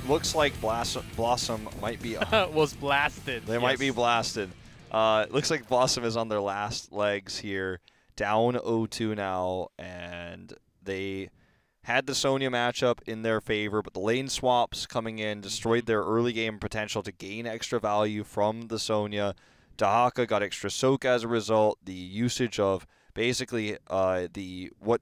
looks like BlossoM might be was blasted. They might be blasted. Looks like BlossoM is on their last legs here, down 0-2 now, and they had the Sonya matchup in their favor, but the lane swaps coming in destroyed their early game potential to gain extra value from the Sonya. Dahaka got extra soak as a result. The usage of basically what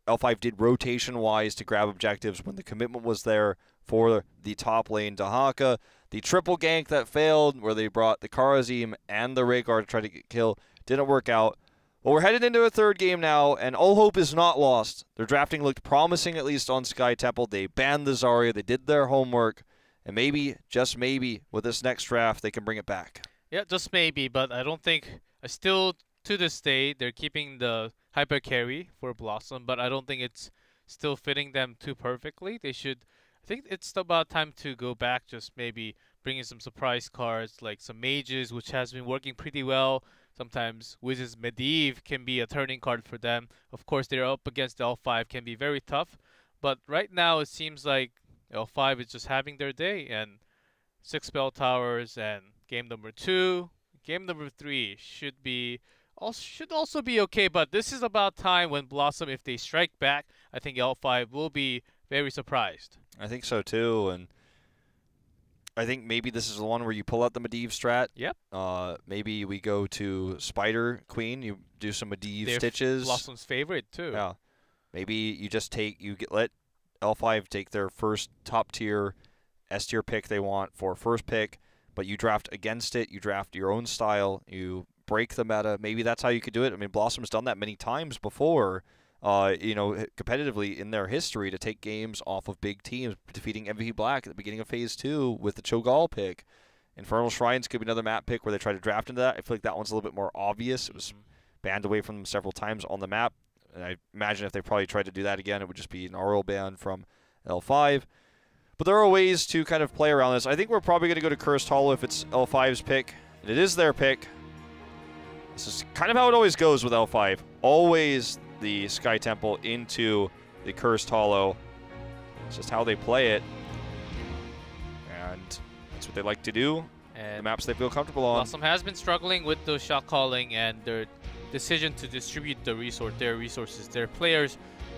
L5 did rotation-wise to grab objectives when the commitment was there for the top lane Dahaka. The triple gank that failed, where they brought the Karazim and the Rhaegar to try to get kill, didn't work out. Well, we're headed into a third game now, and all hope is not lost. Their drafting looked promising, at least on Sky Temple. They banned the Zarya. They did their homework. And maybe, just maybe, with this next draft, they can bring it back. Yeah, just maybe, but I don't think... Still, to this day, they're keeping the hyper carry for BlossoM, but I don't think it's still fitting them too perfectly. They should... I think it's about time to go back, just maybe bring in some surprise cards, like some mages, which has been working pretty well. Sometimes Wiz's Medivh can be a turning card for them. Of course, they're up against L5, can be very tough. But right now, it seems like L5 is just having their day. And 6 spell towers and game number 2. Game number 3 should also be okay. But this is about time when BlossoM, if they strike back, I think L5 will be very surprised. I think so too, and I think maybe this is the one where you pull out the Medivh strat. Yep. Maybe we go to Spider Queen. You do some Medivh stitches. BlossoM's favorite too. Yeah. Maybe you just let L5 take their first top tier S tier pick they want for first pick, but you draft against it. You draft your own style. You break the meta. Maybe that's how you could do it. I mean, BlossoM's done that many times before. Competitively in their history to take games off of big teams, defeating MVP Black at the beginning of Phase 2 with the Cho'Gall pick. Infernal Shrines could be another map pick where they try to draft into that. I feel like that one's a little bit more obvious. It was banned away from them several times on the map, and I imagine if they probably tried to do that again, it would just be an RL ban from L5. But there are ways to kind of play around this. I think we're probably going to go to Cursed Hollow if it's L5's pick, and it is their pick. This is kind of how it always goes with L5. Always the Sky Temple into the Cursed Hollow. It's just how they play it. And that's what they like to do. And the maps they feel comfortable on. BlossoM has been struggling with the shot calling and their decision to distribute their resources, their players,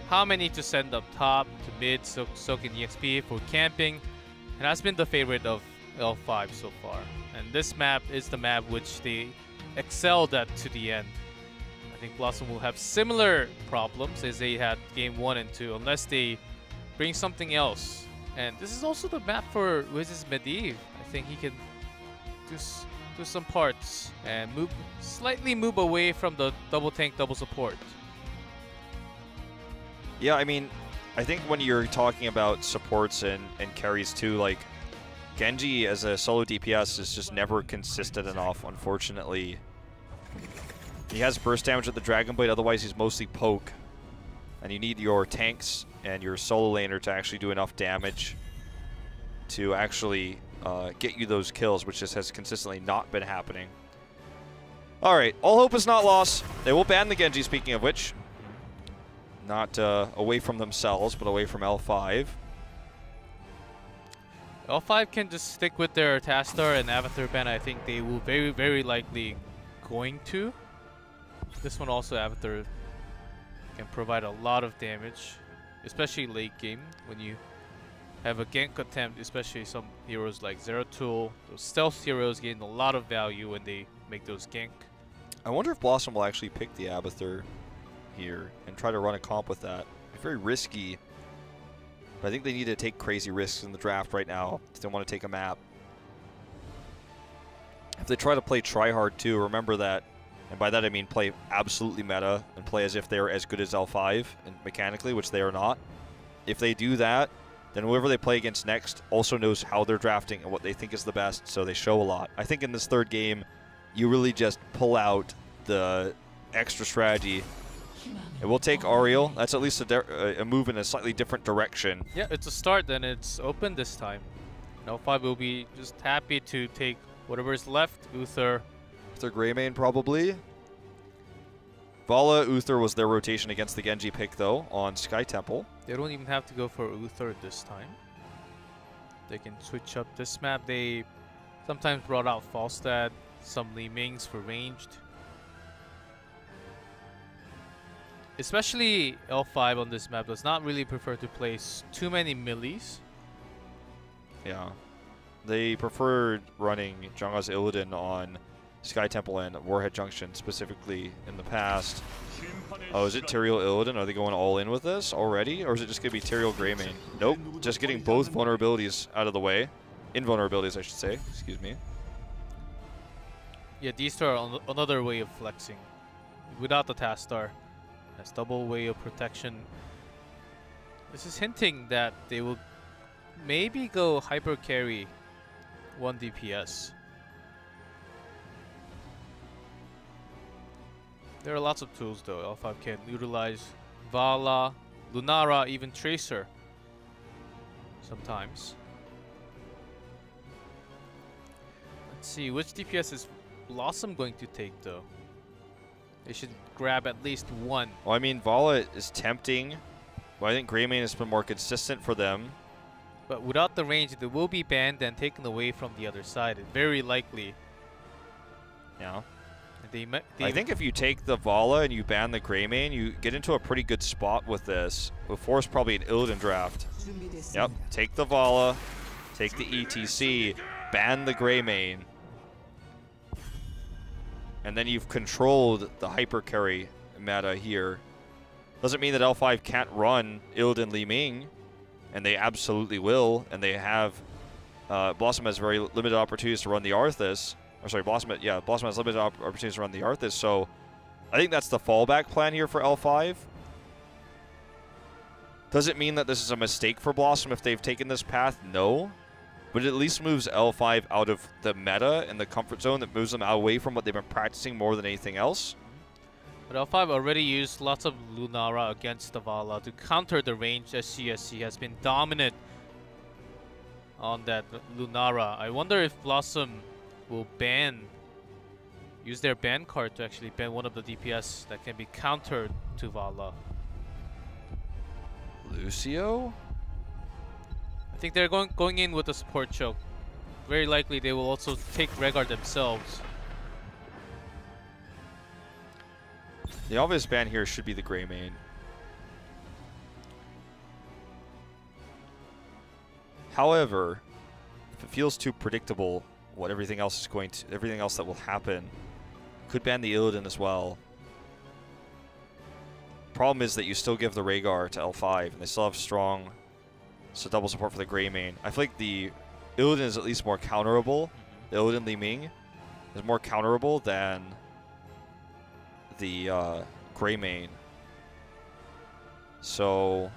how many to send up top, to mid, soak in EXP for camping. And that's been the favorite of L5 so far. And this map is the map which they excelled at to the end. I think BlossoM will have similar problems as they had game 1 and 2 unless they bring something else. And this is also the map for Wiz's Medivh. I think he can do some parts and slightly move away from the double tank, double support. Yeah, I mean, I think when you're talking about supports and carries too, like Genji as a solo DPS is just never consistent enough, unfortunately. He has burst damage with the Dragon Blade, otherwise he's mostly poke. And you need your tanks and your solo laner to actually do enough damage to actually get you those kills, which just has consistently not been happening. Alright, all hope is not lost. They will ban the Genji, speaking of which. Not away from themselves, but away from L5. L5 can just stick with their Tastar and Avatar ban. I think they will very, very likely going to. This one also, Avatar can provide a lot of damage, especially late game when you have a gank attempt, especially some heroes like Zeratul. Those stealth heroes gain a lot of value when they make those gank. I wonder if BlossoM will actually pick the Abathur here and try to run a comp with that. It's very risky, but I think they need to take crazy risks in the draft right now if they want to take a map. If they try to play tryhard too, remember that, and by that I mean play absolutely meta and play as if they're as good as L5 and mechanically, which they are not. If they do that, then whoever they play against next also knows how they're drafting and what they think is the best, so they show a lot. I think in this third game, you really just pull out the extra strategy. It will take Ariel. That's at least a move in a slightly different direction. Yeah, it's a start, then it's open this time. L5 will be just happy to take whatever is left. Uther. Uther Greymane probably. Vala, Uther was their rotation against the Genji pick though on Sky Temple. They don't even have to go for Uther this time. They can switch up this map. They sometimes brought out Falstad, some Li Mings for ranged. Especially L5 on this map does not really prefer to place too many millies. Yeah. They preferred running Zhangha's Illidan on Sky Temple and Warhead Junction specifically in the past. Oh, is it Tyrael Illidan? Are they going all in with this already? Or is it just going to be Tyrael Greymane? Nope. Just getting both vulnerabilities out of the way. Invulnerabilities, I should say. Excuse me. Yeah, D-Star on another way of flexing. Without the Task Star. Has double way of protection. This is hinting that they will maybe go hyper carry 1 DPS. There are lots of tools though. L5 can utilize Vala, Lunara, even Tracer sometimes. Let's see, which DPS is BlossoM going to take though? They should grab at least one. Well, I mean, Vala is tempting, but I think Greymane has been more consistent for them. But without the range, they will be banned and taken away from the other side. Very likely. Yeah. I I think if you take the Vala and you ban the Greymane, you get into a pretty good spot with this. We'll force probably an Illidan draft. Yep, take the Vala, take the ETC, ban the Greymane. And then you've controlled the hyper carry meta here. Doesn't mean that L5 can't run Illidan Li Ming, and they absolutely will. And they have BlossoM has very limited opportunities to run the Arthas. Or sorry, BlossoM has limited opportunities to run the Arthas. So I think that's the fallback plan here for L5. Does it mean that this is a mistake for BlossoM if they've taken this path? No. But it at least moves L5 out of the meta and the comfort zone that moves them away from what they've been practicing more than anything else. But L5 already used lots of Lunara against the Vala to counter the range. SCSC has been dominant on that Lunara. I wonder if BlossoM will use their ban card to actually ban one of the DPS that can be countered to Vala. Lucio? I think they're going in with a support choke. Very likely they will also take Rehgar themselves. The obvious ban here should be the Greymane. However, if it feels too predictable, what everything else that will happen, could ban the Illidan as well. Problem is that you still give the Rehgar to L5, and they still have strong, so double support for the Greymane. I feel like the Illidan is at least more counterable. The Illidan Li Ming is more counterable than the Greymane. So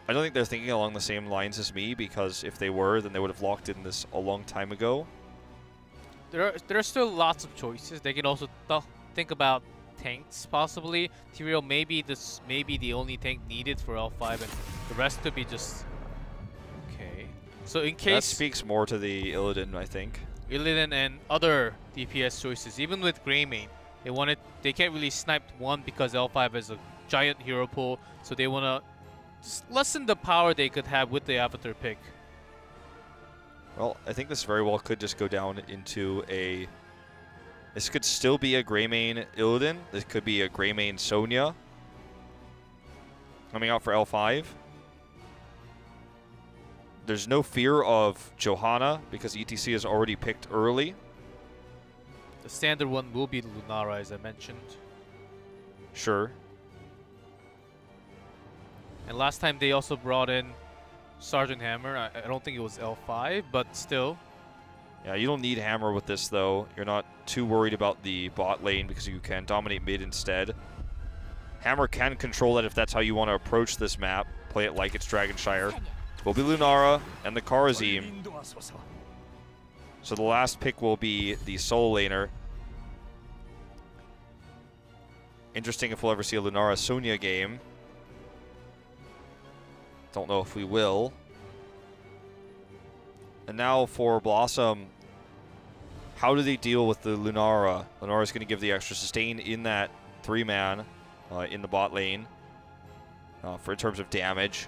I don't think they're thinking along the same lines as me, because if they were, then they would have locked in this a long time ago. There are still lots of choices. They can also think about tanks possibly. Tyrael may be the only tank needed for L5, and the rest could be just okay. So in case that speaks more to the Illidan, I think. Illidan and other DPS choices, even with Greymane, they can't really snipe one because L5 has a giant hero pool, so they want to just lessen the power they could have with the Avatar pick. Well, I think this very well could just go down into a... This could still be a Greymane Illidan. This could be a Greymane Sonya coming out for L5. There's no fear of Johanna because ETC is already picked early. The standard one will be Lunara, as I mentioned. Sure. And last time they also brought in Sergeant Hammer. I don't think it was L5, but still. Yeah, you don't need Hammer with this, though. You're not too worried about the bot lane because you can dominate mid instead. Hammer can control that if that's how you want to approach this map. Play it like it's Dragonshire. Will be Lunara and the Kharazim. So the last pick will be the solo laner. Interesting if we'll ever see a Lunara Sonya game. Don't know if we will. And now for BlossoM, how do they deal with the Lunara? Lunara's going to give the extra sustain in that 3-man in the bot lane in terms of damage.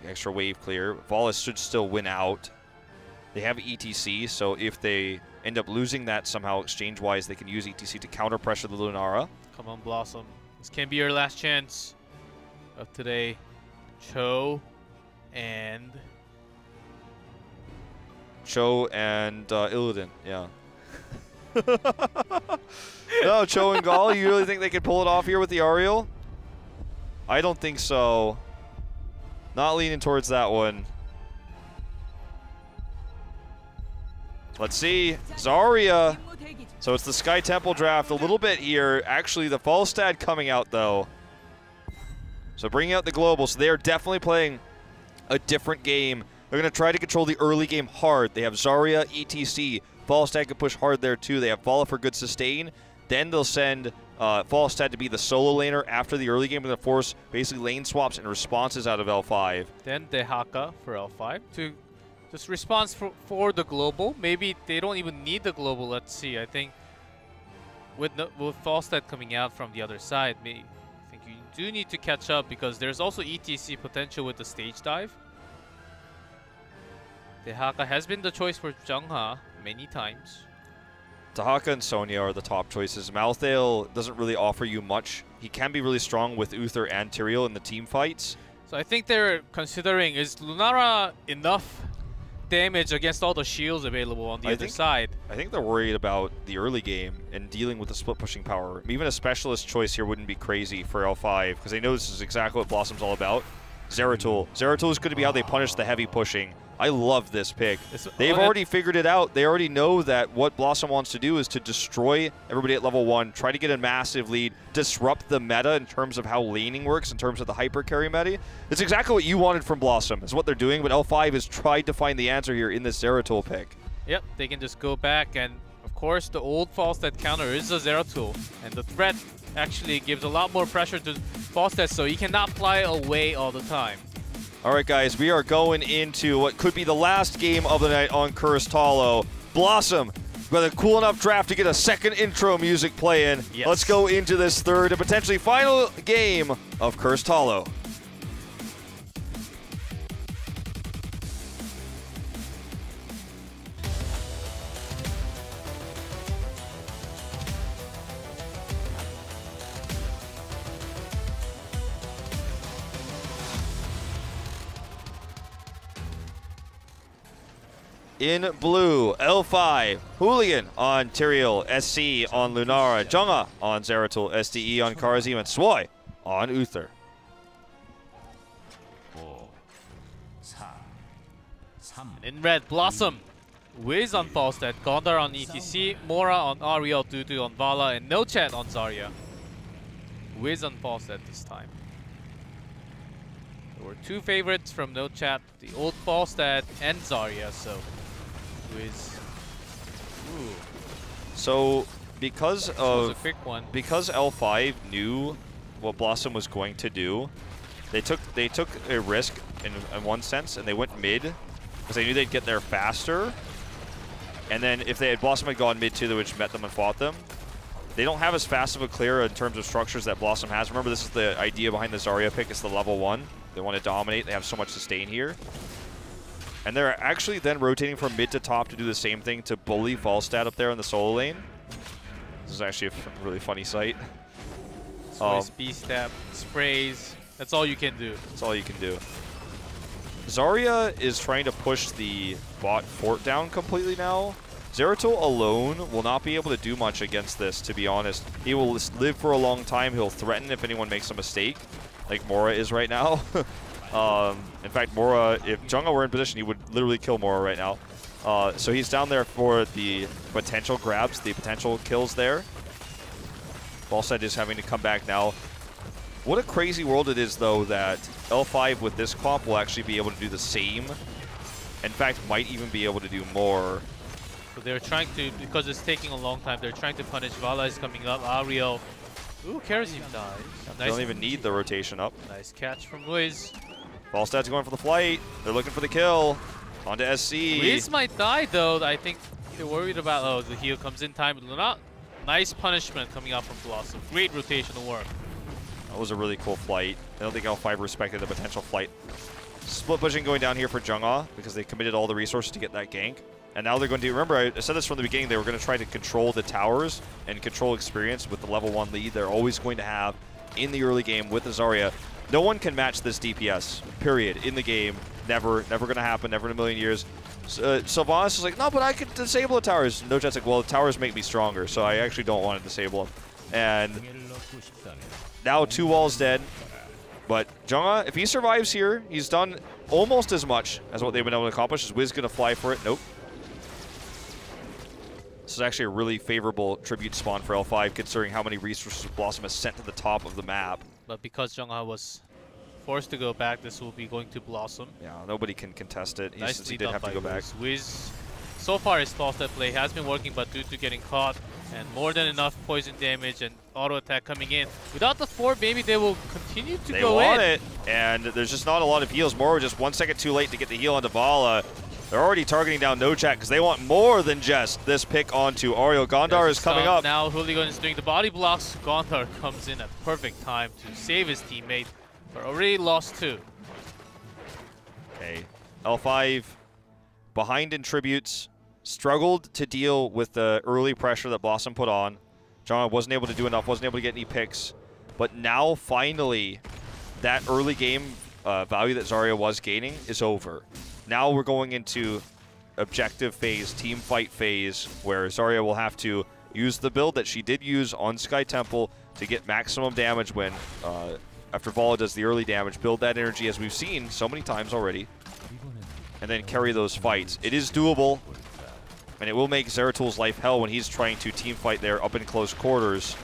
Extra wave clear. Valis should still win out. They have ETC, so if they end up losing that somehow exchange-wise, they can use ETC to counter-pressure the Lunara. Come on, BlossoM. This can be your last chance of today. Cho and Illidan, yeah. No, Cho and Gall, you really think they could pull it off here with the Ariel? I don't think so. Not leaning towards that one. Let's see. Zarya. So it's the Sky Temple draft a little bit here. Actually, the Falstad coming out, though. So bringing out the Global. So they are definitely playing a different game. They're going to try to control the early game hard. They have Zarya, ETC. Falstad can push hard there, too. They have Vala for good sustain. Then they'll send Falstad to be the solo laner after the early game. They're going to force basically lane swaps and responses out of L5. Then Dehaka for L5 to just response for the Global. Maybe they don't even need the Global. Let's see. I think with Falstad coming out from the other side, I think you do need to catch up because there's also ETC potential with the stage dive. Dehaka has been the choice for Jungha many times. Dehaka and Sonya are the top choices. Malthael doesn't really offer you much. He can be really strong with Uther and Tyrael in the team fights. So I think they're considering, is Lunara enough damage against all the shields available on the other side? I think they're worried about the early game and dealing with the split pushing power. Even a specialist choice here wouldn't be crazy for L5 because they know this is exactly what BlossoM's all about. Zeratul. Zeratul is going to be how they punish the heavy pushing. I love this pick. They've already figured it out. They already know that what BlossoM wants to do is to destroy everybody at level 1, try to get a massive lead, disrupt the meta in terms of how laning works, in terms of the hyper carry meta. It's exactly what you wanted from BlossoM. It's what they're doing, but L5 has tried to find the answer here in this Zeratul pick. Yep, they can just go back, and of course the old Falstad counter is a Zeratul, and the threat actually gives a lot more pressure to Falstad, so he cannot fly away all the time. All right, guys, we are going into what could be the last game of the night on Cursed Hollow. BlossoM, got a cool enough draft to get a second intro music playing. Yes. Let's go into this third and potentially final game of Cursed Hollow. In blue, L5, Hooligan on Tyrael, SC on Lunara, Jungha on Zeratul, SDE on Karzim, and Swoi on Uther. In red, BlossoM, Wiz on Falstad, Gondar on ETC, Mora on Ariel, Dudu on Vala, and No Chat on Zarya. Wiz on Falstad this time. There were two favorites from No Chat, the old Falstad and Zarya, so Wiz. Ooh. So because L5 knew what BlossoM was going to do, they took a risk in one sense, and they went mid because they knew they'd get there faster. And then if BlossoM had gone mid too, they would have met them and fought them. They don't have as fast of a clear in terms of structures that BlossoM has. Remember, this is the idea behind the Zarya pick. It's the level 1. They want to dominate. They have so much sustain here. And they're actually then rotating from mid to top to do the same thing to bully Falstad up there in the solo lane. This is actually a really funny sight. B-step, sprays. That's all you can do. That's all you can do. Zarya is trying to push the bot fort down completely now. Zeratul alone will not be able to do much against this, to be honest. He will live for a long time. He'll threaten if anyone makes a mistake, like Mora is right now. In fact, Mora, if Jungha were in position, he would literally kill Mora right now. So he's down there for the potential grabs, the potential kills there. Falstad is having to come back now. What a crazy world it is, though, that L5 with this comp will actually be able to do the same. In fact, might even be able to do more. So they're trying to, because it's taking a long time, they're trying to punish. Vala is coming up, Ariel. Ooh, Karazim dies. They don't even need the rotation up. Nice catch from Wiz. Falstad's going for the flight. They're looking for the kill. Onto SC. Wiz might die, though. I think they're worried about, oh, the heal comes in time. But nice punishment coming out from BlossoM. Great rotational work. That was a really cool flight. I don't think L5 respected the potential flight Split pushing going down here for Jungha because they committed all the resources to get that gank. And now they're going to, remember I said this from the beginning, they were going to try to control the towers and control experience with the level 1 lead they're always going to have in the early game with the Zarya. No one can match this DPS, period, in the game. Never going to happen, never in a million years. Sylvanas is like, no, but I could disable the towers. No Jet's like, well, the towers make me stronger, so I actually don't want to disable them. And now 2 walls dead. But Jungha, if he survives here, he's done almost as much as what they've been able to accomplish. Is Wiz going to fly for it? Nope. This is actually a really favorable tribute spawn for L5, considering how many resources BlossoM has sent to the top of the map. But because Jungha was forced to go back, this will be going to BlossoM. Yeah, nobody can contest it. Nicely He did have to go back. Wiz, so far his false step play has been working, but due to getting caught and more than enough poison damage and auto attack coming in, without the 4, maybe they will continue to go in. They want it, and there's just not a lot of heals. Moro just 1 second too late to get the heal onto Vala. They're already targeting down No Chat because they want more than just this pick onto Oreo. Gondar is coming up. Now Hooligan is doing the body blocks. Gondar comes in at the perfect time to save his teammate, but already lost 2. Okay, L5 behind in tributes, struggled to deal with the early pressure that BlossoM put on. Jungha wasn't able to do enough, wasn't able to get any picks, but now finally that early game value that Zarya was gaining is over. Now we're going into objective phase, team fight phase, where Zarya will have to use the build that she did use on Sky Temple to get maximum damage when, after Vala does the early damage, build that energy as we've seen so many times already, and then carry those fights. It is doable, and it will make Zeratul life hell when he's trying to team fight there up in close quarters.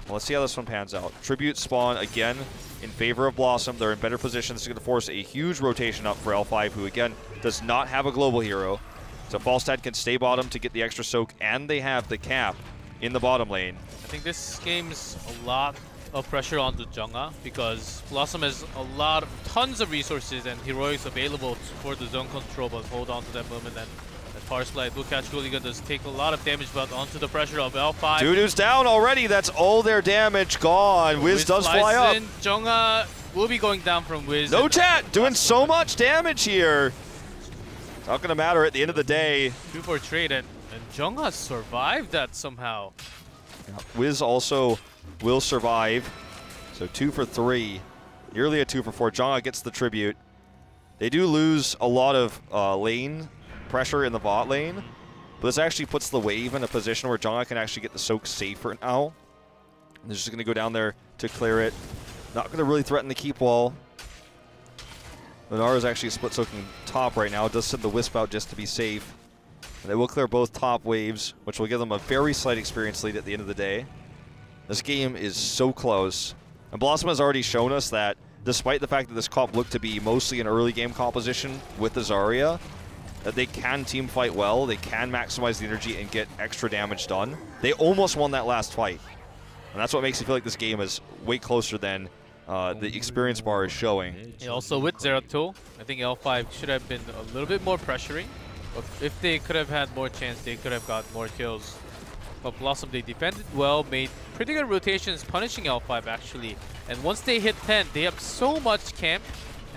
Well, let's see how this one pans out. Tribute spawn again in favor of BlossoM. They're in better position. This is going to force a huge rotation up for L5, who again does not have a global hero. So Falstad can stay bottom to get the extra soak, and they have the cap in the bottom lane. I think this game's a lot of pressure on the Jungha because BlossoM has tons of resources and heroics available for the zone control, but hold on to that moment. And Power Slide will catch Hooligan, does take a lot of damage, but onto the pressure of L5. Dudu's down already. That's all their damage gone. Wiz does fly up. Jungha will be going down from Wiz. No Chat doing so much damage here. It's not going to matter at the end of the day. 2 for trade, and Jungha survived that somehow. Yeah, Wiz also will survive. So 2 for 3. Nearly a 2 for 4. Jungha gets the tribute. They do lose a lot of lane pressure in the bot lane, but this actually puts the wave in a position where Jungha can actually get the soak safer now. They're just going to go down there to clear it. Not going to really threaten the keep wall. Lunar is actually split soaking top right now. It does send the Wisp out just to be safe. And they will clear both top waves, which will give them a very slight experience lead at the end of the day. This game is so close. And BlossoM has already shown us that despite the fact that this comp looked to be mostly an early game composition with the Zarya, that they can team fight well, they can maximize the energy and get extra damage done. They almost won that last fight. And that's what makes me feel like this game is way closer than the experience bar is showing. Yeah, also with Zeratul, I think L5 should have been a little bit more pressuring. If they could have had more chance, they could have got more kills. But BlossoM, they defended well, made pretty good rotations, punishing L5 actually. And once they hit 10, they have so much camp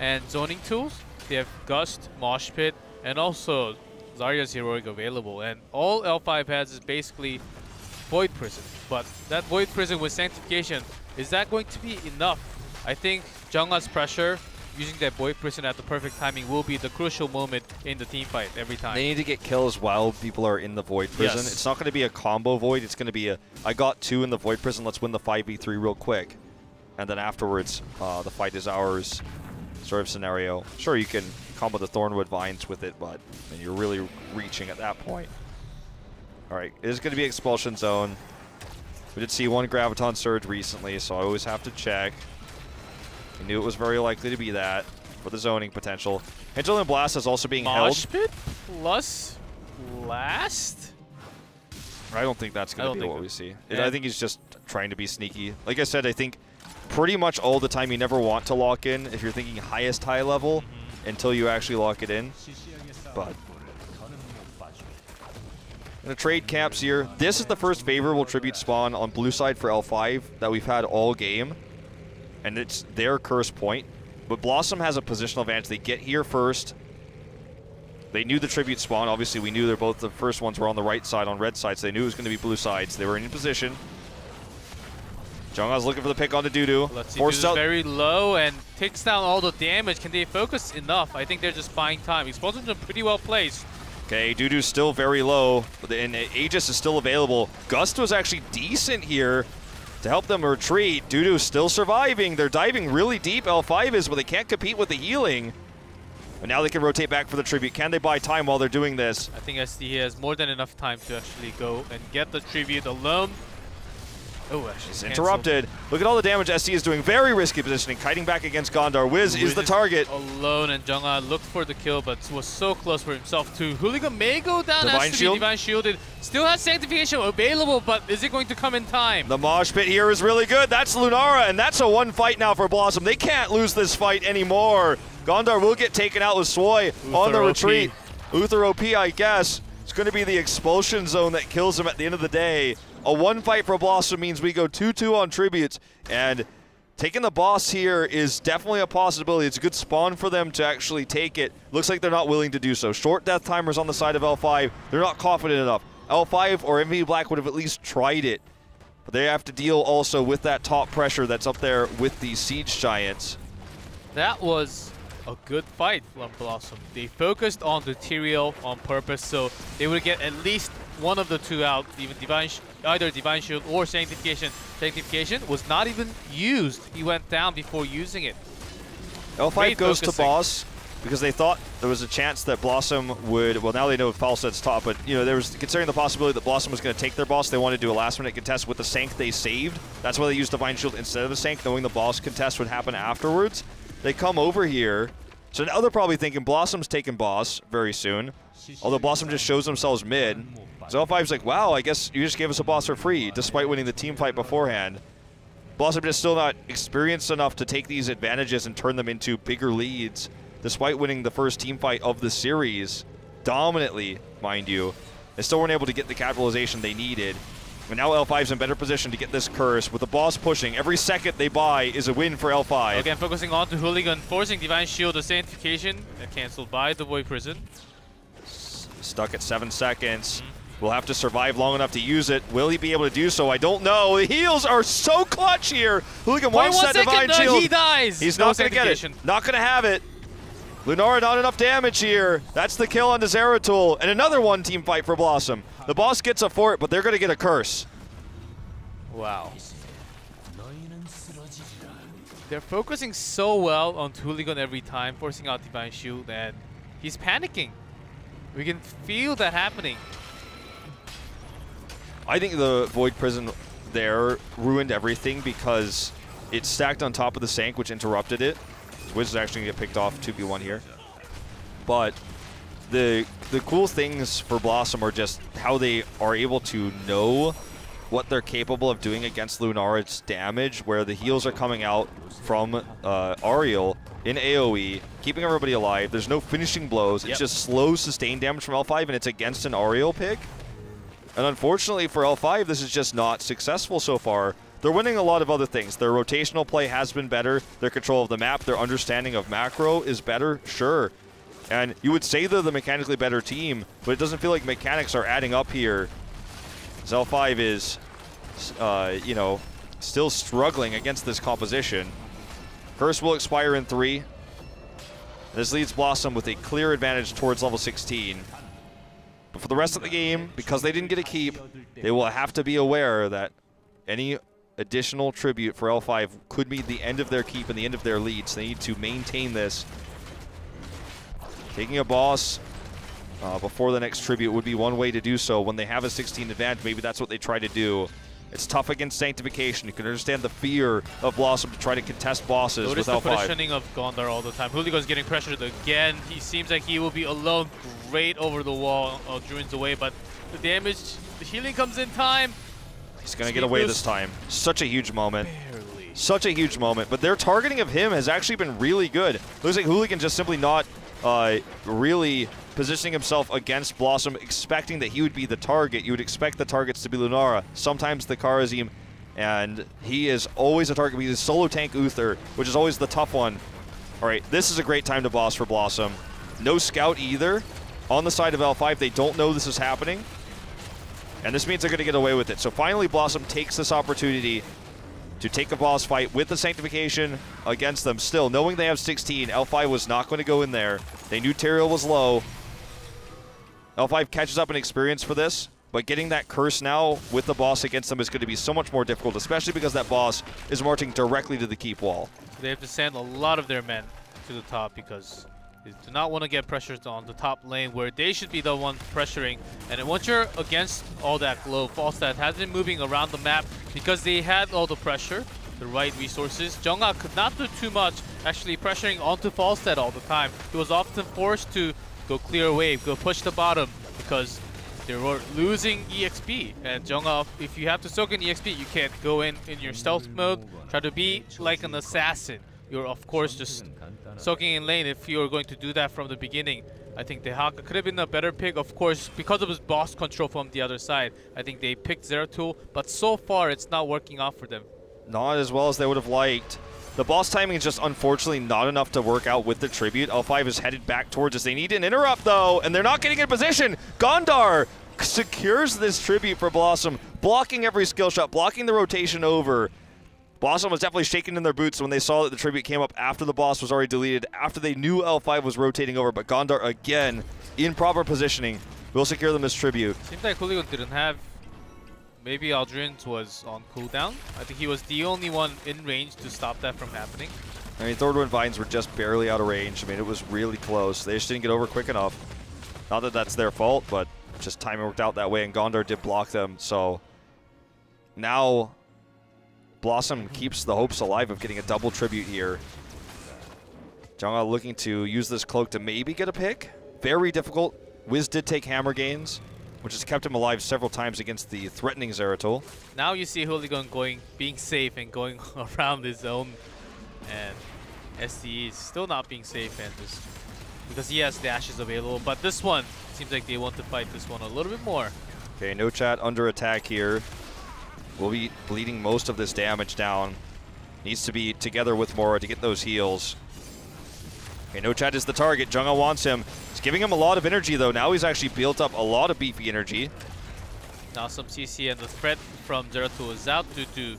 and zoning tools. They have Gust, Mosh Pit, and also Zarya's heroic available. And all L5 has is basically Void Prison. But that Void Prison with Sanctification, is that going to be enough? I think Jungha's pressure, using that Void Prison at the perfect timing, will be the crucial moment in the team fight every time. They need to get kills while people are in the Void Prison. Yes. It's not going to be a combo Void. It's going to be a, I got 2 in the Void Prison, let's win the 5v3 real quick. And then afterwards, the fight is ours sort of scenario. Sure, you can combo the Thornwood Vines with it, but then you're really reaching at that point. All right, it is going to be Expulsion Zone. We did see 1 Graviton Surge recently, so I always have to check. I knew it was very likely to be that for the zoning potential. Hinterland Blast is also being held. Mosh Pit plus Blast? I don't think that's going to be what we see. I think he's just trying to be sneaky. Like I said, I think pretty much all the time you never want to lock in if you're thinking highest high level until you actually lock it in. But gonna trade caps here. This is the first favorable tribute spawn on blue side for L5 that we've had all game. And it's their curse point. But BlossoM has a positional advantage. They get here first. They knew the tribute spawn. Obviously, we knew they're both the first ones were on the right side, on red side, so they knew it was going to be blue sides. They were in position. Jungha's looking for the pick on the Dudu. Let's see, Dudu's very low and takes down all the damage. Can they focus enough? I think they're just buying time. Explosives are pretty well placed. Okay, Dudu's still very low, and Aegis is still available. Gust was actually decent here to help them retreat. Dudu's still surviving. They're diving really deep, L5 is, but they can't compete with the healing. But now they can rotate back for the tribute. Can they buy time while they're doing this? I think SD has more than enough time to actually go and get the tribute alone. Oh, actually It's interrupted. Look at all the damage SD is doing. Very risky positioning. Kiting back against Gondar. Wiz is the target. Alone, and Jungha looked for the kill, but was so close for himself too. Hooligan may go down. Divine Shield. Divine Shielded. Still has Sanctification available, but is it going to come in time? The mosh pit here is really good. That's Lunara, and that's a one fight now for BlossoM. They can't lose this fight anymore. Gondar will get taken out with Swoy on the retreat. Uther OP, I guess. It's going to be the expulsion zone that kills him at the end of the day. A one fight for BlossoM means we go 2-2 on tributes, and taking the boss here is definitely a possibility. It's a good spawn for them to actually take it. Looks like they're not willing to do so. Short death timers on the side of L5. They're not confident enough. L5 or MVP Black would have at least tried it, but they have to deal also with that top pressure that's up there with the Siege Giants. That was a good fight from BlossoM. They focused on the Tyrael on purpose, so they would get at least one of the two out, even either Divine Shield or Sanctification. Sanctification was not even used. He went down before using it. L5 Great goes focusing. to boss because they thought there was a chance that BlossoM would, well, now they know Falset's top, but you know, there was considering the possibility that BlossoM was going to take their boss. They wanted to do a last minute contest with the Sank they saved. That's why they used Divine Shield instead of the Sank, knowing the boss contest would happen afterwards. They come over here, so now they're probably thinking BlossoM's taking boss very soon, although BlossoM just shows themselves mid. So L5's like, wow, I guess you just gave us a boss for free, despite winning the team fight beforehand. BlossoM just still not experienced enough to take these advantages and turn them into bigger leads, despite winning the first team fight of the series, dominantly, mind you. They still weren't able to get the capitalization they needed. And now L5's in better position to get this curse. With the boss pushing, every second they buy is a win for L5. Again, focusing on to Hooligan, forcing Divine Shield, the Sanctification, cancelled by the Void Prison. Stuck at 7 seconds. Will have to survive long enough to use it. Will he be able to do so? I don't know. The heals are so clutch here. Hooligan wants that Divine Shield. He dies. He's not going to get it. Not going to have it. Lunara, not enough damage here. That's the kill on the Zeratul. And another one team fight for BlossoM. The boss gets a fort, but they're going to get a curse. Wow. They're focusing so well on Hooligan every time, forcing out Divine Shield, and he's panicking. We can feel that happening. I think the Void Prison there ruined everything because it stacked on top of the Sank, which interrupted it. Wiz is actually going to get picked off 2v1 here. But the cool things for BlossoM are just how they are able to know what they're capable of doing against Lunara's damage, where the heals are coming out from Ariel in AoE, keeping everybody alive. There's no finishing blows. It's just slow, sustained damage from L5, and it's against an Ariel pick. And unfortunately for L5, this is just not successful so far. They're winning a lot of other things. Their rotational play has been better. Their control of the map, their understanding of macro is better, sure. And you would say they're the mechanically better team, but it doesn't feel like mechanics are adding up here. L5 is, you know, still struggling against this composition. Curse will expire in 3. This leaves BlossoM with a clear advantage towards level 16. But for the rest of the game, because they didn't get a keep, they will have to be aware that any additional tribute for L5 could mean the end of their keep and the end of their lead, so they need to maintain this. Taking a boss before the next tribute would be one way to do so. When they have a 16 advantage, maybe that's what they try to do. It's tough against Sanctification. You can understand the fear of BlossoM to try to contest bosses with L5. Notice the positioning of Gondar all the time. Hooligan's getting pressured again. He seems like he will be alone great over the wall. Druin's away, but the damage, the healing comes in time. He's going to get away this time. Such a huge moment. Barely. Such a huge moment. But their targeting of him has actually been really good. Looks like Hooligan just simply not really positioning himself against BlossoM, expecting that he would be the target. You would expect the targets to be Lunara, sometimes the Kharazim, and he is always a target. He's a solo tank Uther, which is always the tough one. All right, this is a great time to boss for BlossoM. No scout either. On the side of L5, they don't know this is happening. And this means they're going to get away with it. So finally, BlossoM takes this opportunity to take a boss fight with the Sanctification against them. Still, knowing they have 16, L5 was not going to go in there. They knew Tyrael was low. L5 catches up in experience for this, but getting that curse now with the boss against them is going to be so much more difficult, especially because that boss is marching directly to the keep wall. They have to send a lot of their men to the top because they do not want to get pressured on the top lane where they should be the ones pressuring. And then once you're against all that glow, Falstad has been moving around the map because they had all the pressure, the right resources. Jungha could not do too much, actually pressuring onto Falstad all the time. He was often forced to go clear a wave, go push the bottom because they were losing EXP. And Jungha, if you have to soak in EXP, you can't go in your stealth mode, try to be like an assassin. You're of course just soaking in lane if you're going to do that from the beginning. I think Dehaka could have been a better pick, of course, because of his boss control from the other side. I think they picked Zeratul, but so far it's not working out for them. Not as well as they would have liked. The boss timing is just unfortunately not enough to work out with the tribute. L5 is headed back towards us. They need an interrupt though, and they're not getting in position. Gondar secures this tribute for BlossoM, blocking every skill shot, blocking the rotation over. BlossoM was definitely shaking in their boots when they saw that the tribute came up after the boss was already deleted, after they knew L5 was rotating over, but Gondar again, in proper positioning, will secure them this tribute. Seems like Hooligan didn't have... Maybe Aldrin's was on cooldown. I think he was the only one in range to stop that from happening. I mean, Thornwood Vines were just barely out of range. I mean, it was really close. They just didn't get over quick enough. Not that that's their fault, but just timing worked out that way, and Gondar did block them, so... Now... BlossoM keeps the hopes alive of getting a double tribute here. Jungha looking to use this cloak to maybe get a pick. Very difficult. Wiz did take hammer gains, which has kept him alive several times against the threatening Zeratul. Now you see Hooligan being safe and going around his zone, and SDE is still not being safe and just because he has dashes available. But this one seems like they want to fight this one a little bit more. Okay, no chat under attack here. Will be bleeding most of this damage down. Needs to be together with Mora to get those heals. Okay, no chat is the target. Jungha wants him. It's giving him a lot of energy though. Now he's actually built up a lot of beefy energy. Now some CC and the threat from Zeratul is out. Dudu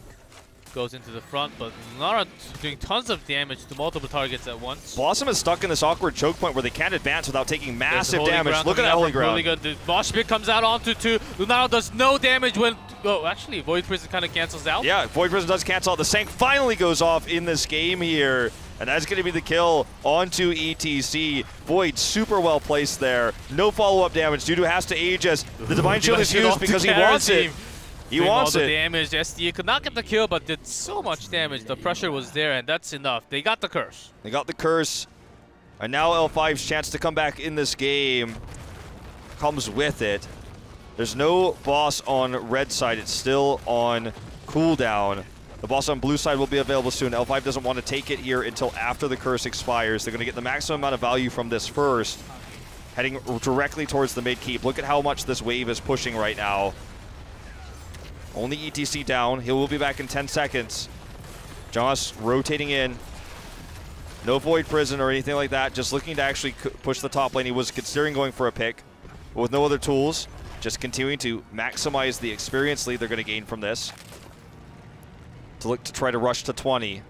goes into the front, but Lunara doing tons of damage to multiple targets at once. BlossoM is stuck in this awkward choke point where they can't advance without taking massive damage. Look at that holy ground. The Mosh Pit comes out onto 2. Lunara does no damage when... Oh, actually, Void Prison kind of cancels out. Yeah, Void Prison does cancel out. The Sank finally goes off in this game here. And that's going to be the kill onto ETC. Void super well placed there. No follow-up damage. Dudu has to Aegis. The Divine Shield is used because he wants it. He wants it. Damage. SDE could not get the kill, but did so much damage. The pressure was there, and that's enough. They got the curse. They got the curse. And now L5's chance to come back in this game comes with it. There's no boss on red side. It's still on cooldown. The boss on blue side will be available soon. L5 doesn't want to take it here until after the curse expires. They're going to get the maximum amount of value from this first. Heading directly towards the mid keep. Look at how much this wave is pushing right now. Only ETC down. He will be back in 10 seconds. Joss rotating in. No Void Prison or anything like that. Just looking to actually push the top lane. He was considering going for a pick, but with no other tools. Just continuing to maximize the experience lead they're going to gain from this. To look to try to rush to 20.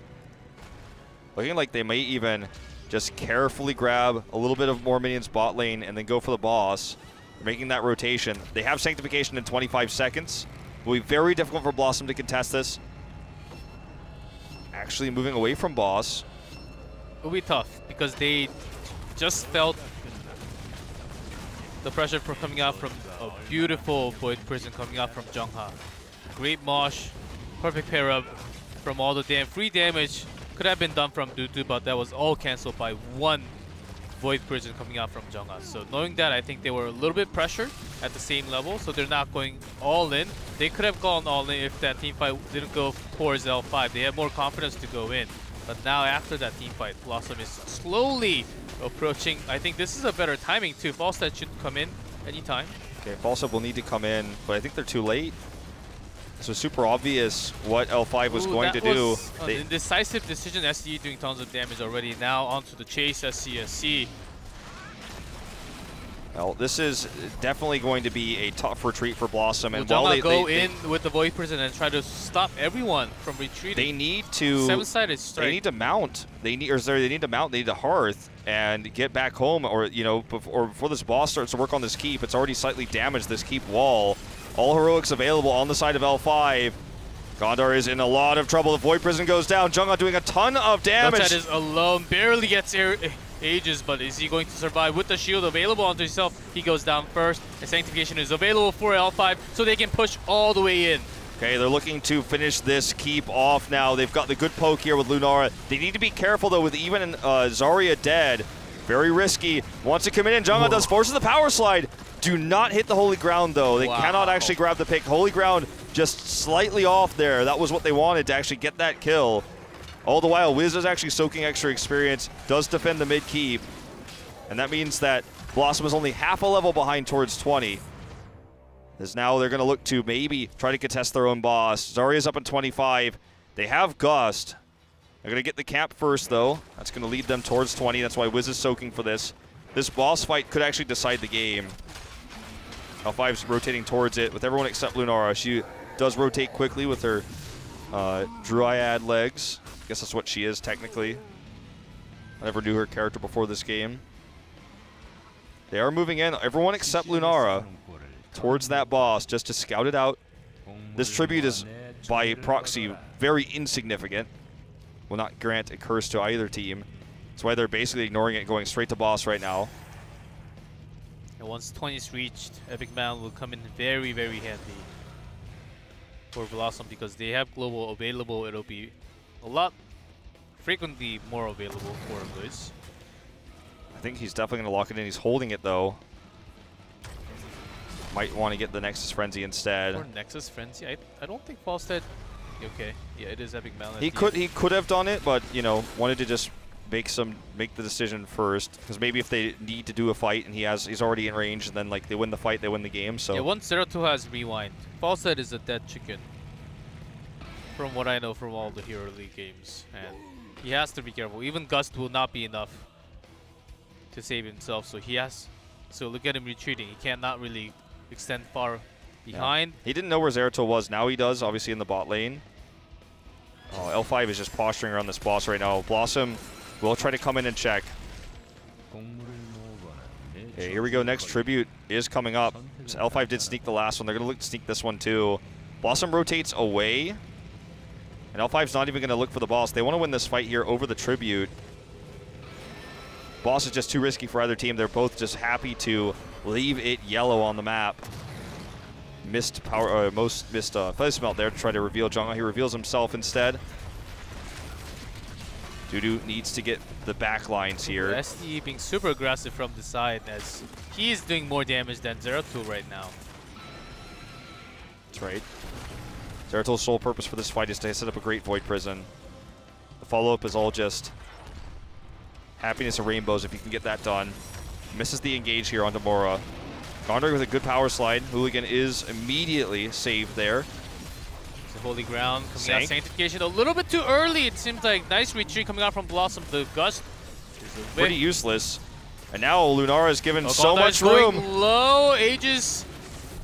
Looking like they may even just carefully grab a little bit of more minions bot lane and then go for the boss. They're making that rotation. They have Sanctification in 25 seconds. It will be very difficult for BlossoM to contest this. Actually moving away from boss. It will be tough because they just felt the pressure for coming out from a beautiful Void Prison coming out from Jungha. Great Mosh, perfect pair up from all the free damage. Could have been done from Dudu, but that was all cancelled by one Void Prison coming out from Jungha. So knowing that, I think they were a little bit pressured at the same level, so they're not going all in. They could have gone all in if that team fight didn't go towards L5. They had more confidence to go in. But now after that team fight, BlossoM is slowly approaching. I think this is a better timing too. Falstad should come in anytime. Okay, BlossoM will need to come in, but I think they're too late. So super obvious what L5 was going to do. An indecisive decision. SDE doing tons of damage already. Now onto the chase SCSC. Well, this is definitely going to be a tough retreat for BlossoM. Will And while they go in with the Void Prison and try to stop everyone from retreating. They need to 7-sided strike. They need to mount. They need to hearth and get back home, or before this boss starts to work on this keep. It's already slightly damaged this keep wall. All heroics available on the side of L5. Gondar is in a lot of trouble. The Void Prison goes down. Jungha doing a ton of damage. Nochat is alone, barely gets Aegis, but is he going to survive with the shield available onto himself? He goes down first. And Sanctification is available for L5, so they can push all the way in. Okay, they're looking to finish this keep off now. They've got the good poke here with Lunara. They need to be careful, though, with even Zarya dead. Very risky. Wants to come in, and Jungha does forces the power slide. Do not hit the Holy Ground, though. They cannot actually grab the pick. Holy Ground just slightly off there. That was what they wanted to actually get that kill. All the while, Wiz is actually soaking extra experience, does defend the mid keep. And that means that BlossoM is only half a level behind towards 20. As now they're going to look to maybe try to contest their own boss. Zarya's up at 25. They have Gust. They're going to get the camp first, though. That's going to lead them towards 20. That's why Wiz is soaking for this. This boss fight could actually decide the game. L5's rotating towards it with everyone except Lunara. She does rotate quickly with her Dryad legs. I guess that's what she is, technically. I never knew her character before this game. They are moving in, everyone except Lunara, towards that boss just to scout it out. This tribute is, by proxy, very insignificant. Will not grant a curse to either team. That's why they're basically ignoring it and going straight to boss right now. And once 20 is reached, Epic Mound will come in very, very handy for BlossoM because they have global available. It'll be a lot frequently more available for Wiz. I think he's definitely going to lock it in. He's holding it, though. Might want to get the Nexus Frenzy instead. Or Nexus Frenzy? I don't think Falstead... Okay, yeah, it is Epic Mound. He could have done it, but, wanted to just make the decision first, because maybe if they need to do a fight and he's already in range, and then they win the fight, they win the game. So yeah, once 0-2 has rewind, Falstead is a dead chicken, from what I know from all the Hero League games, and he has to be careful. Even Gust will not be enough to save himself, so so look at him retreating. He cannot really extend far behind. Yeah. He didn't know where Zeratul was. Now he does, obviously in the bot lane. Oh, L5 is just posturing around this boss right now. BlossoM will try to come in and check. Okay, here we go. Next tribute is coming up. So L5 did sneak the last one. They're going to look to sneak this one too. BlossoM rotates away. And L5's not even going to look for the boss. They want to win this fight here over the tribute. Boss is just too risky for either team. They're both just happy to leave it yellow on the map. Missed Fuzz Melt there to try to reveal Jungha. He reveals himself instead. Dudu needs to get the back lines here. SDE being super aggressive from the side as he is doing more damage than Zeratul right now. That's right. Zeratul's sole purpose for this fight is to set up a great Void Prison. The follow-up is all just happiness and rainbows if you can get that done. Misses the engage here onto Mora. Gondar with a good power slide. Hooligan is immediately saved there. The Holy Ground coming out. Sanctification a little bit too early. It seems like nice retreat coming out from BlossoM. The Gust is pretty useless. And now Lunara is given so much going room. Low Aegis.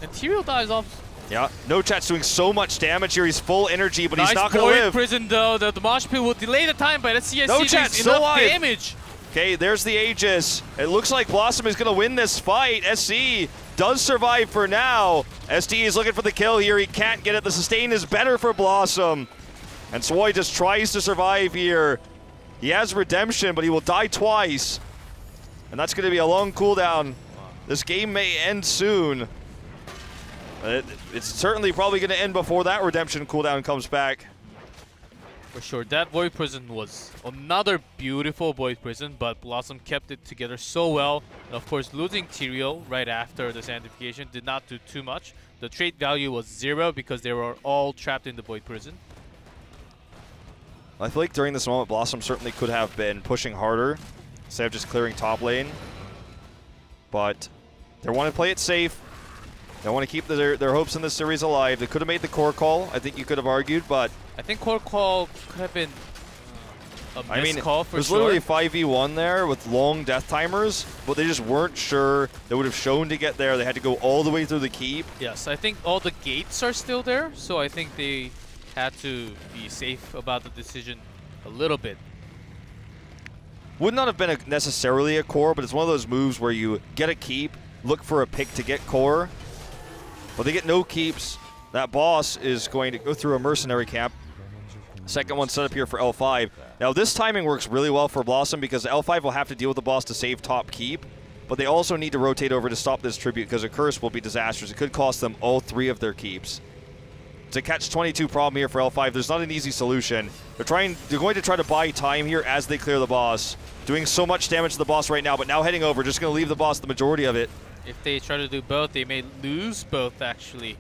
And Tyrael dies off. Yeah, Nochat's doing so much damage here. He's full energy, but he's not going to live. Prison though. The Mosh Pit will delay the time, but SCSC Nochat's does still enough alive. damage. Okay, there's the Aegis. It looks like BlossoM is going to win this fight. SC does survive for now. SD is looking for the kill here. He can't get it. The sustain is better for BlossoM. And Swoy just tries to survive here. He has redemption, but he will die twice. And that's going to be a long cooldown. This game may end soon. It's certainly probably going to end before that redemption cooldown comes back. For sure, that Void Prison was another beautiful Void Prison, but BlossoM kept it together so well. And of course, losing Tyrael right after the Sanctification did not do too much. The trait value was 0 because they were all trapped in the Void Prison. I feel like during this moment, BlossoM certainly could have been pushing harder instead of just clearing top lane. But they want to play it safe. They want to keep their hopes in this series alive. They could have made the core call, I think you could have argued, but... I think core call could have been a missed call for there's sure. literally 5v1 there with long death timers, but they just weren't sure. They would have shown to get there. They had to go all the way through the keep. Yes, I think all the gates are still there, so I think they had to be safe about the decision a little bit. Would not have been necessarily a core, but it's one of those moves where you get a keep, look for a pick to get core, but they get no keeps. That boss is going to go through a mercenary camp. Second one set up here for L5. Now this timing works really well for BlossoM because L5 will have to deal with the boss to save top keep, but they also need to rotate over to stop this tribute because a curse will be disastrous. It could cost them all 3 of their keeps. It's a catch-22 problem here for L5. There's not an easy solution. They're going to try to buy time here as they clear the boss. Doing so much damage to the boss right now, but now heading over, just going to leave the boss the majority of it. If they try to do both, they may lose both, actually.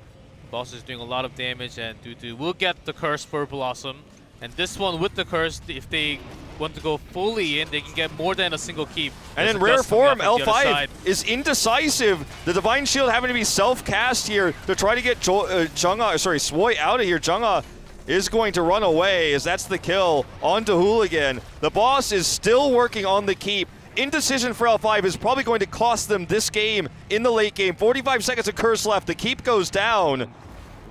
Boss is doing a lot of damage, and Dudu will get the curse for BlossoM. And this one with the curse, if they want to go fully in, they can get more than a single keep. And in rare form, L5 is indecisive. The Divine Shield having to be self-cast here to try to get Swoi out of here. Jungha is going to run away as that's the kill onto Hooligan. The boss is still working on the keep. Indecision for L5 is probably going to cost them this game in the late game. 45 seconds of curse left. The keep goes down.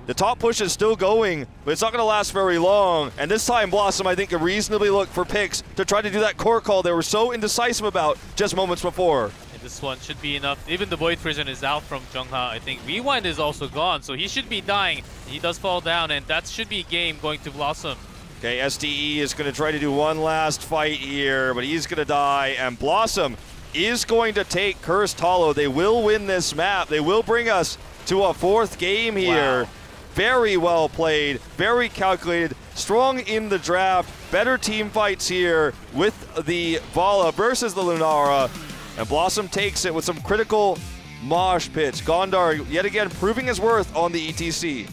The top push is still going, but it's not going to last very long. And this time, BlossoM, I think, can reasonably look for picks to try to do that core call they were so indecisive about just moments before. And this one should be enough. Even the Void Prison is out from Jungha. I think Rewind is also gone, so he should be dying. He does fall down, and that should be game going to BlossoM. Okay, SDE is going to try to do one last fight here, but he's going to die. And BlossoM is going to take Cursed Hollow. They will win this map. They will bring us to a 4th game here. Wow. Very well played, very calculated, strong in the draft. Better team fights here with the Vala versus the Lunara. And BlossoM takes it with some critical mosh pits. Gondar, yet again, proving his worth on the ETC.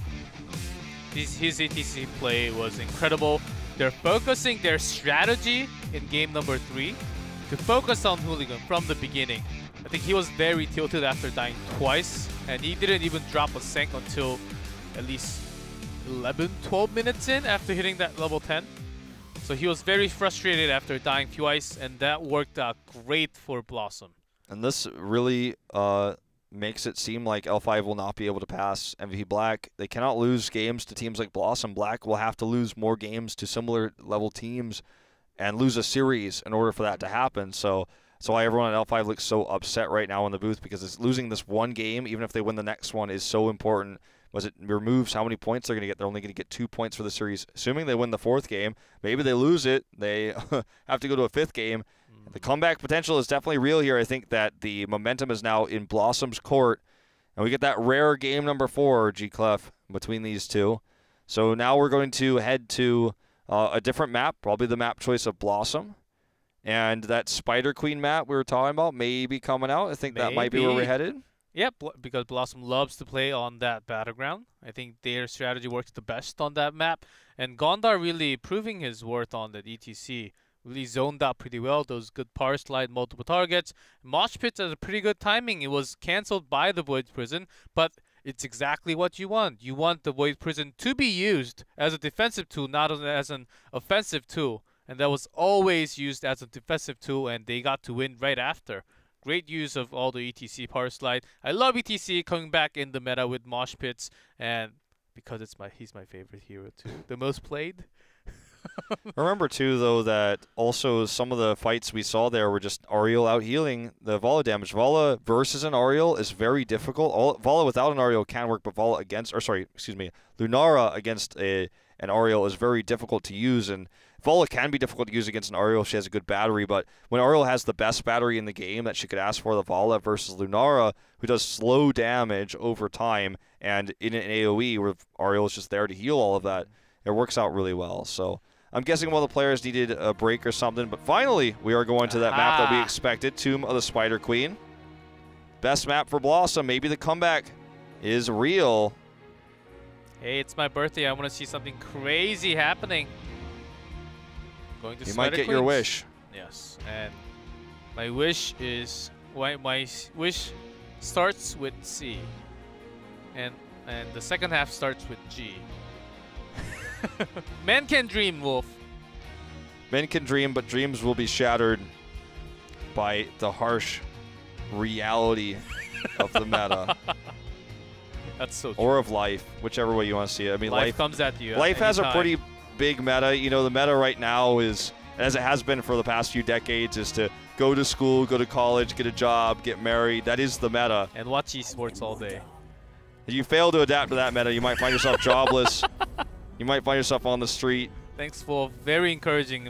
His ETC play was incredible. They're focusing their strategy in game number 3 to focus on Hooligan from the beginning. I think he was very tilted after dying twice, and he didn't even drop a Senk until at least 11, 12 minutes in after hitting that level 10. So he was very frustrated after dying twice, and that worked out great for BlossoM. And this really makes it seem like L5 will not be able to pass MVP Black. They cannot lose games to teams like BlossoM. Black will have to lose more games to similar level teams and lose a series in order for that to happen. So why everyone at L5 looks so upset right now in the booth, because it's losing this one game, even if they win the next one, is so important. Was it removes how many points they're going to get. They're only going to get 2 points for the series. Assuming they win the 4th game, maybe they lose it. They have to go to a 5th game. The comeback potential is definitely real here. I think that the momentum is now in BlossoM's court. And we get that rare game number 4, G-Clef, between these two. So now we're going to head to a different map, probably the map choice of BlossoM. And that Spider Queen map we were talking about may be coming out. I think that might be where we're headed. Yep, because BlossoM loves to play on that battleground. I think their strategy works the best on that map. And Gondar really proving his worth on that ETC. Really zoned out pretty well. Those good power slide, multiple targets. Mosh Pits has a pretty good timing. It was cancelled by the Void Prison, but it's exactly what you want. You want the Void Prison to be used as a defensive tool, not as an offensive tool. And that was always used as a defensive tool, and they got to win right after. Great use of all the ETC power slide. I love ETC coming back in the meta with Mosh Pits, and because he's my favorite hero too, the most played. Remember too, though, that also some of the fights we saw there were just Ariel out healing the Vala damage. Vala versus an Ariel is very difficult. Vala without an Ariel can work, but Vala against, or sorry, excuse me, Lunara against an Ariel is very difficult to use, and Vala can be difficult to use against an Ariel if she has a good battery, but when Ariel has the best battery in the game that she could ask for, the Vala versus Lunara, who does slow damage over time, and in an AoE where Ariel is just there to heal all of that, it works out really well. So I'm guessing one of the players needed a break or something, but finally we are going to that map that we expected, Tomb of the Spider Queen. Best map for BlossoM. Maybe the comeback is real. Hey, it's my birthday. I want to see something crazy happening. Going to you Spider might get Queens. your wish. Yes, and my wish is my wish starts with C. and the second half starts with G. Men can dream, Wolf. Men can dream, but dreams will be shattered by the harsh reality of the meta. That's so true. Or of life, whichever way you want to see it. I mean, life comes at you. Life has a anytime. pretty big meta. You know, the meta right now is, as it has been for the past few decades, is to go to school, go to college, get a job, get married. That is the meta. And watch esports all day. If you fail to adapt to that meta, you might find yourself jobless. You might find yourself on the street. Thanks, Wolf. Very encouraging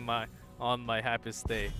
on my happiest day.